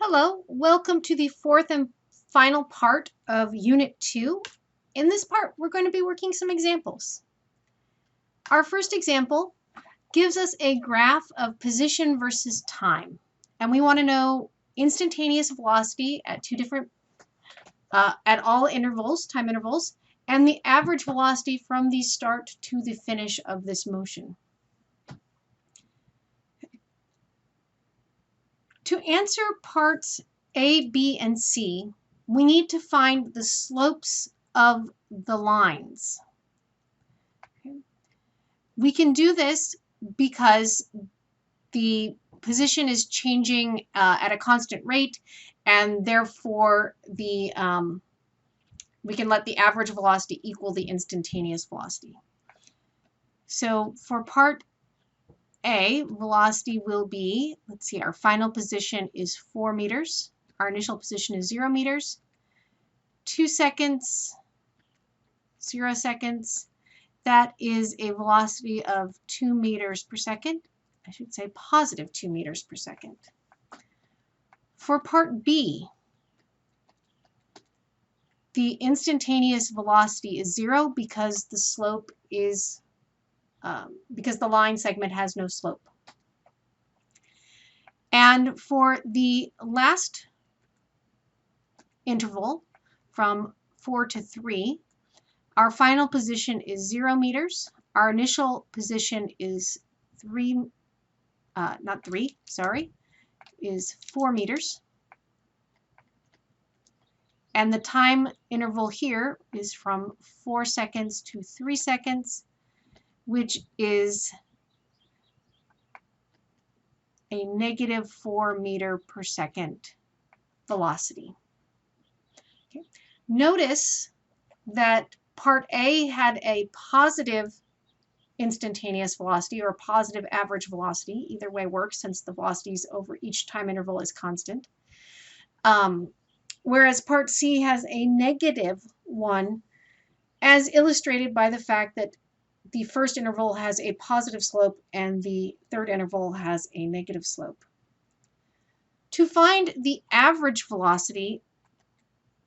Hello, welcome to the fourth and final part of Unit 2. In this part, we're going to be working some examples. Our first example gives us a graph of position versus time, and we want to know instantaneous velocity at at all intervals, time intervals, and the average velocity from the start to the finish of this motion. To answer parts A, B, and C, we need to find the slopes of the lines. We can do this because the position is changing at a constant rate, and therefore we can let the average velocity equal the instantaneous velocity. So for part A, velocity will be, let's see, our final position is 4 meters. Our initial position is 0 meters. 2 seconds, 0 seconds. That is a velocity of 2 meters per second. I should say positive 2 meters per second. For part B, the instantaneous velocity is 0 because the slope is because the line segment has no slope. And for the last interval from 4 to 3, our final position is 0 meters. Our initial position is 4 meters. And the time interval here is from 4 seconds to 3 seconds, which is a negative 4 meter per second velocity. Okay. Notice that part A had a positive instantaneous velocity or positive average velocity. Either way works since the velocities over each time interval is constant. Whereas part C has a negative one, as illustrated by the fact that the first interval has a positive slope and the third interval has a negative slope. To find the average velocity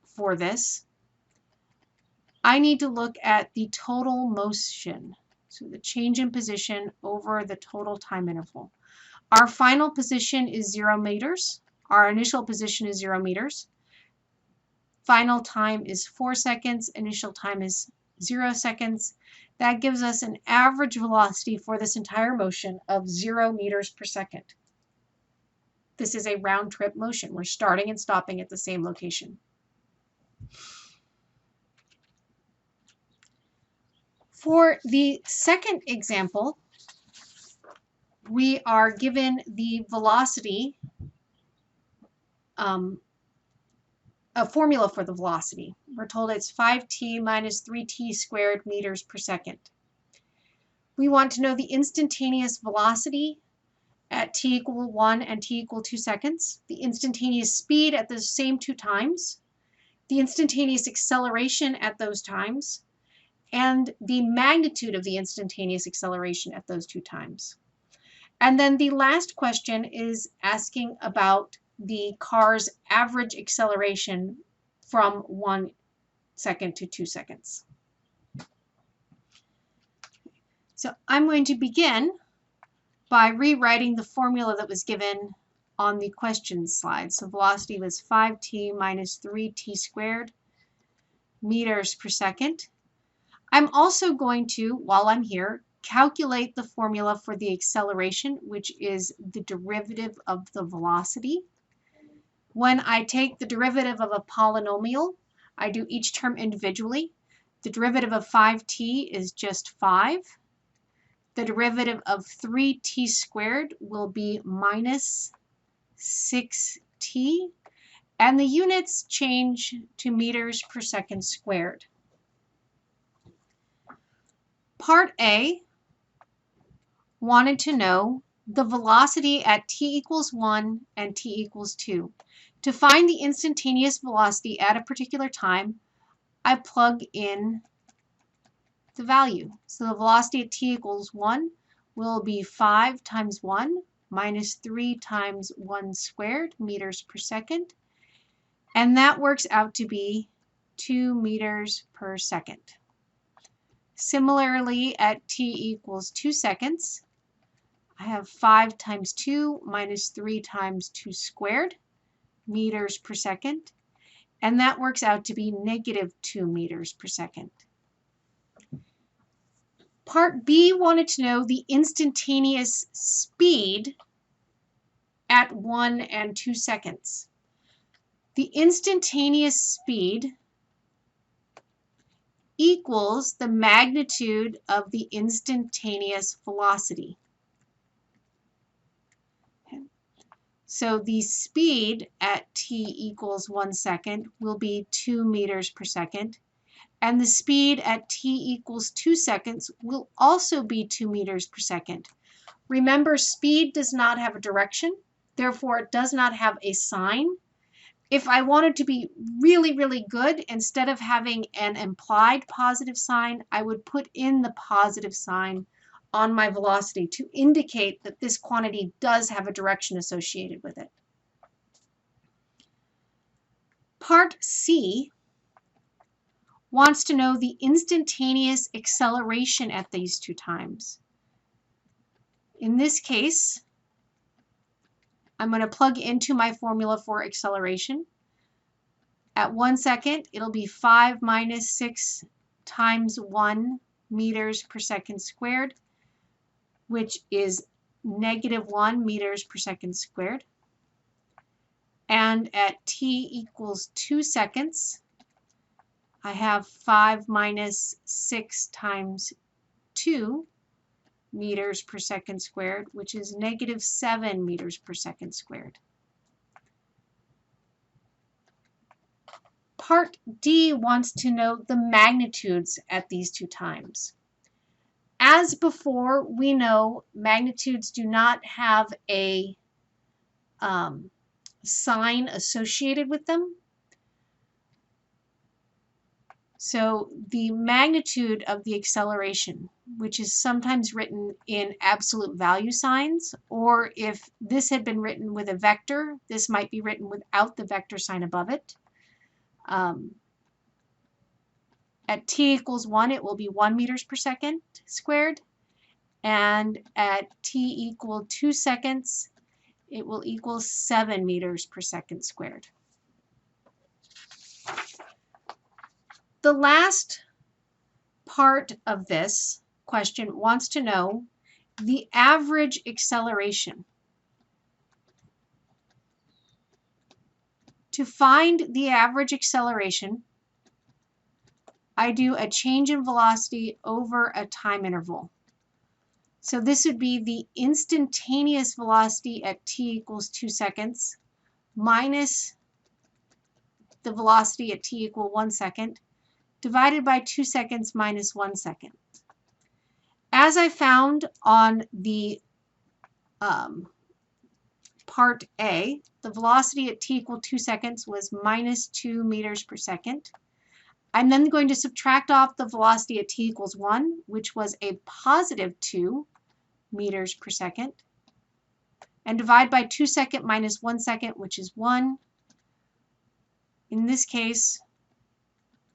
for this, I need to look at the total motion, so the change in position over the total time interval. Our final position is 0 meters. Our initial position is 0 meters. Final time is 4 seconds. Initial time is 0 seconds. That gives us an average velocity for this entire motion of 0 meters per second. This is a round trip motion. We're starting and stopping at the same location. For the second example, we are given the velocity, a formula for the velocity. We're told it's 5t minus 3t squared meters per second. We want to know the instantaneous velocity at t equal 1 and t equal 2 seconds, the instantaneous speed at the same 2 times, the instantaneous acceleration at those times, and the magnitude of the instantaneous acceleration at those 2 times. And then the last question is asking about the car's average acceleration from 1 second to 2 seconds. So I'm going to begin by rewriting the formula that was given on the question slide. So velocity was 5t minus 3t squared meters per second. I'm also going to, while I'm here, calculate the formula for the acceleration, which is the derivative of the velocity. When I take the derivative of a polynomial, I do each term individually. The derivative of 5t is just 5. The derivative of 3t squared will be minus 6t, and the units change to meters per second squared. Part A wanted to know the velocity at t equals 1 and t equals 2. To find the instantaneous velocity at a particular time, I plug in the value. So the velocity at t equals 1 will be 5 times 1, minus 3 times 1 squared meters per second. And that works out to be 2 meters per second. Similarly, at t equals 2 seconds, I have 5 times 2 minus 3 times 2 squared meters per second. And that works out to be negative 2 meters per second. Part B wanted to know the instantaneous speed at 1 and 2 seconds. The instantaneous speed equals the magnitude of the instantaneous velocity. Okay. So the speed at t equals 1 second will be 2 meters per second. And the speed at t equals 2 seconds will also be 2 meters per second. Remember, speed does not have a direction, therefore it does not have a sign. If I wanted to be really, really good, instead of having an implied positive sign, I would put in the positive sign on my velocity to indicate that this quantity does have a direction associated with it. Part C wants to know the instantaneous acceleration at these two times. In this case, I'm going to plug into my formula for acceleration. At 1 second, it'll be 5 minus 6 times 1 meters per second squared, which is negative 1 meters per second squared. And at t equals 2 seconds, I have 5 minus 6 times 2 meters per second squared, which is negative 7 meters per second squared. Part D wants to know the magnitudes at these two times. As before, we know magnitudes do not have a sign associated with them. So the magnitude of the acceleration, which is sometimes written in absolute value signs, or if this had been written with a vector, this might be written without the vector sign above it. At t equals 1, it will be 1 meters per second squared. And at t equal 2 seconds, it will equal 7 meters per second squared. The last part of this question wants to know the average acceleration. To find the average acceleration, I do a change in velocity over a time interval. So this would be the instantaneous velocity at t equals 2 seconds minus the velocity at t equal 1 second divided by 2 seconds minus 1 second. As I found on the part A, the velocity at t equal 2 seconds was minus 2 meters per second. I'm then going to subtract off the velocity at t equals 1, which was a positive 2 meters per second, and divide by 2 seconds minus 1 second, which is 1. In this case,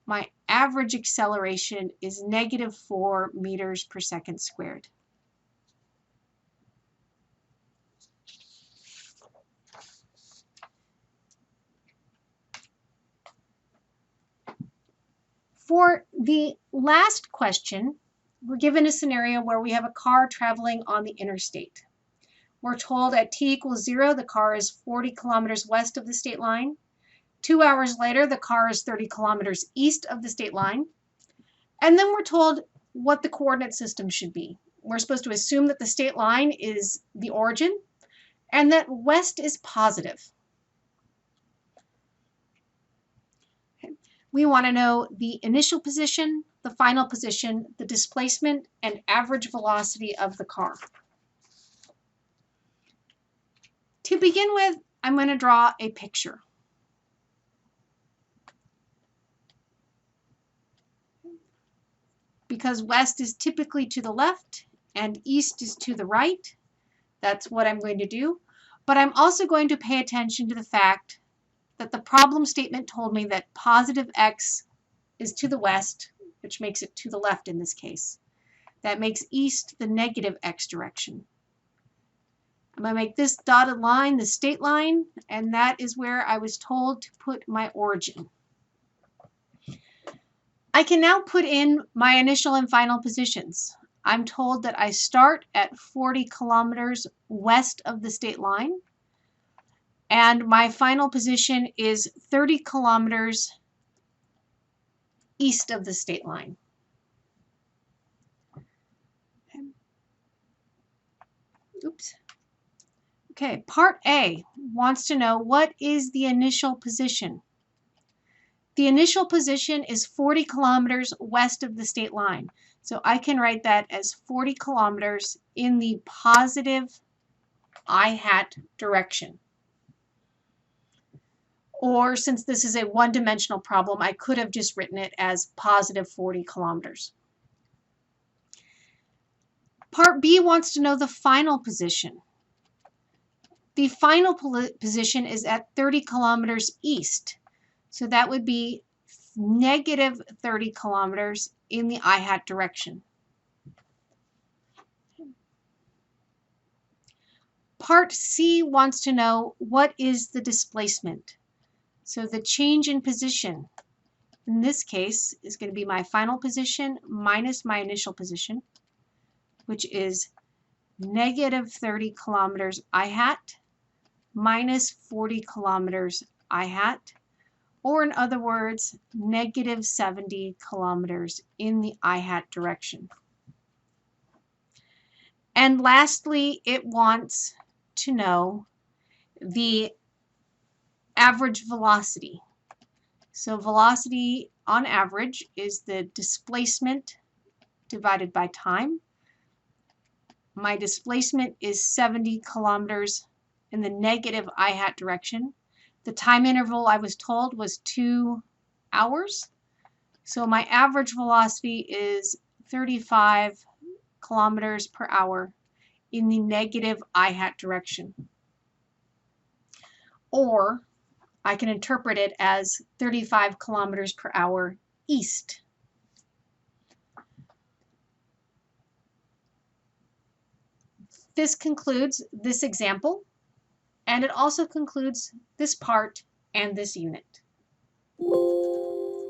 my average acceleration is negative 4 meters per second squared. For the last question, we're given a scenario where we have a car traveling on the interstate. We're told at t equals 0, the car is 40 kilometers west of the state line. 2 hours later, the car is 30 kilometers east of the state line. And then we're told what the coordinate system should be. We're supposed to assume that the state line is the origin and that west is positive. We want to know the initial position, the final position, the displacement, and average velocity of the car. To begin with, I'm going to draw a picture. Because west is typically to the left and east is to the right, That's what I'm going to do. But I'm also going to pay attention to the fact that the problem statement told me that positive x is to the west, which makes it to the left in this case. That makes east the negative x direction. I'm going to make this dotted line the state line, and that is where I was told to put my origin. I can now put in my initial and final positions. I'm told that I start at 40 kilometers west of the state line, and my final position is 30 kilometers east of the state line. Oops. Okay, part A wants to know what is the initial position. The initial position is 40 kilometers west of the state line. So I can write that as 40 kilometers in the positive I hat direction. Or since this is a one-dimensional problem, I could have just written it as positive 40 kilometers. Part B wants to know the final position. The final position is at 30 kilometers east. So that would be negative 30 kilometers in the I hat direction. Part C wants to know what is the displacement. So the change in position, in this case, is going to be my final position minus my initial position, which is negative 30 kilometers I hat minus 40 kilometers I hat, or in other words, negative 70 kilometers in the I hat direction. And lastly, it wants to know the average velocity. So velocity on average is the displacement divided by time. My displacement is 70 kilometers in the negative I hat direction. The time interval I was told was 2 hours. So my average velocity is 35 kilometers per hour in the negative I hat direction. Or I can interpret it as 35 kilometers per hour east. This concludes this example, and it also concludes this part and this unit.